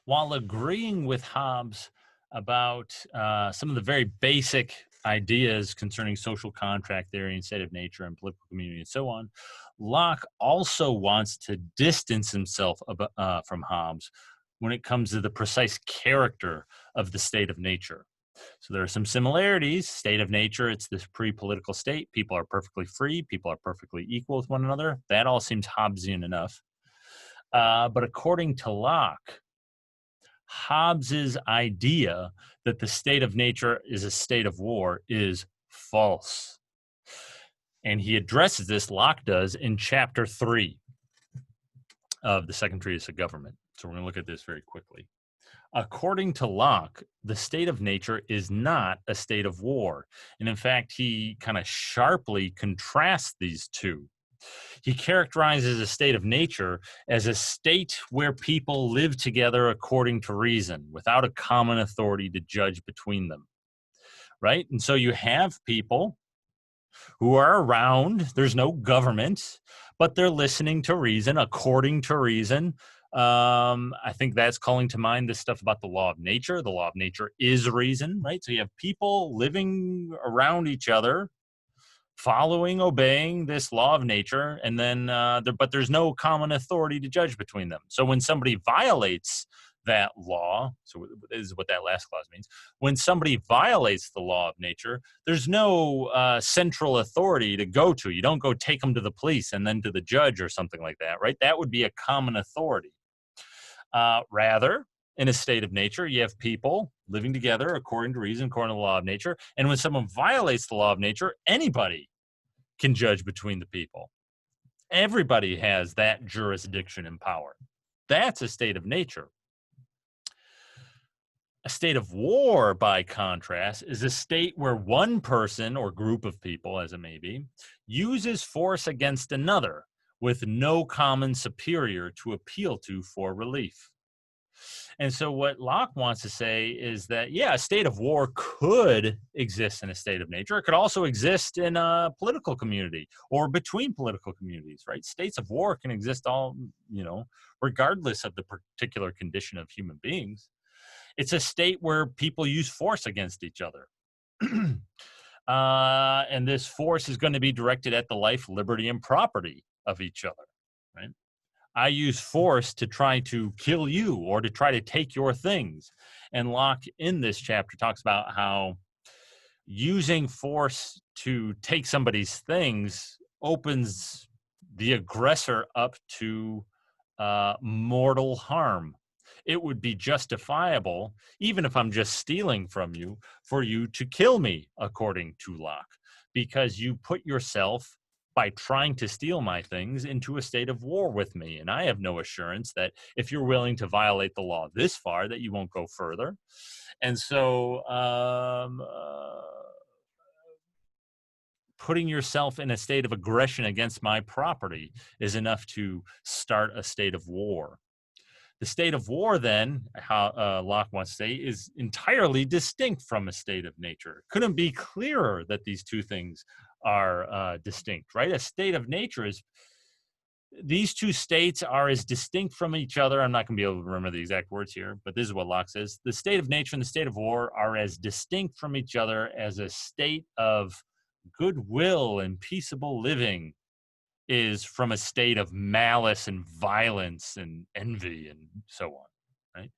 While agreeing with Hobbes about some of the very basic ideas concerning social contract theory and state of nature and political community and so on, Locke also wants to distance himself from Hobbes when it comes to the precise character of the state of nature. So there are some similarities. State of nature, it's this pre-political state. People are perfectly free. People are perfectly equal with one another. That all seems Hobbesian enough. But according to Locke, Hobbes's idea that the state of nature is a state of war is false. And he addresses this, Locke does, in chapter 3 of the Second Treatise of Government. So we're going to look at this very quickly. According to Locke, the state of nature is not a state of war. And in fact, he kind of sharply contrasts these two. He characterizes a state of nature as a state where people live together according to reason, without a common authority to judge between them, right? And so you have people who are around, there's no government, but they're listening to reason, according to reason. I think that's calling to mind this stuff about the law of nature. The law of nature is reason, right? So you have people living around each other, following, obeying this law of nature, and then, but there's no common authority to judge between them. So when somebody violates that law, so this is what that last clause means, when somebody violates the law of nature, there's no central authority to go to. You don't go take them to the police and then to the judge or something like that, right? That would be a common authority. Rather, in a state of nature, you have people living together according to reason, according to the law of nature. And when someone violates the law of nature, anybody can judge between the people. Everybody has that jurisdiction and power. That's a state of nature. A state of war, by contrast, is a state where one person or group of people, as it may be, uses force against another with no common superior to appeal to for relief. And so what Locke wants to say is that, yeah, a state of war could exist in a state of nature. It could also exist in a political community or between political communities, right? States of war can exist regardless of the particular condition of human beings. It's a state where people use force against each other. And this force is going to be directed at the life, liberty, and property of each other, right? I use force to try to kill you or to try to take your things. And Locke in this chapter talks about how using force to take somebody's things opens the aggressor up to mortal harm. It would be justifiable, even if I'm just stealing from you, for you to kill me, according to Locke, because you put yourself, by trying to steal my things, into a state of war with me. And I have no assurance that if you're willing to violate the law this far, that you won't go further. And so putting yourself in a state of aggression against my property is enough to start a state of war. The state of war, then, how Locke wants to say, is entirely distinct from a state of nature. Couldn't be clearer that these two things are distinct, right? A state of nature is, these two states are as distinct from each other. I'm not going to be able to remember the exact words here, but this is what Locke says. The state of nature and the state of war are as distinct from each other as a state of goodwill and peaceable living is from a state of malice and violence and envy and so on, right?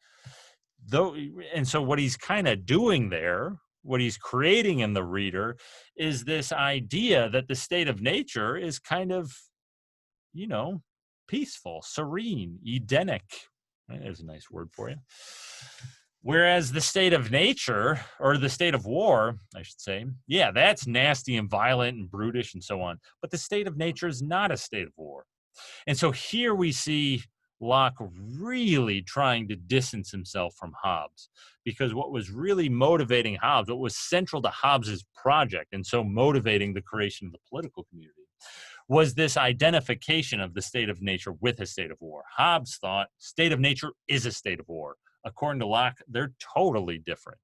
And so what he's kind of doing there, what he's creating in the reader, is this idea that the state of nature is kind of, peaceful, serene, Edenic. Right? There's a nice word for you. Whereas the state of nature, or the state of war, I should say, yeah, that's nasty and violent and brutish and so on. But the state of nature is not a state of war. And so here we see Locke really trying to distance himself from Hobbes, because what was really motivating Hobbes, what was central to Hobbes's project, and so motivating the creation of the political community, was this identification of the state of nature with a state of war. Hobbes thought state of nature is a state of war. According to Locke, they're totally different.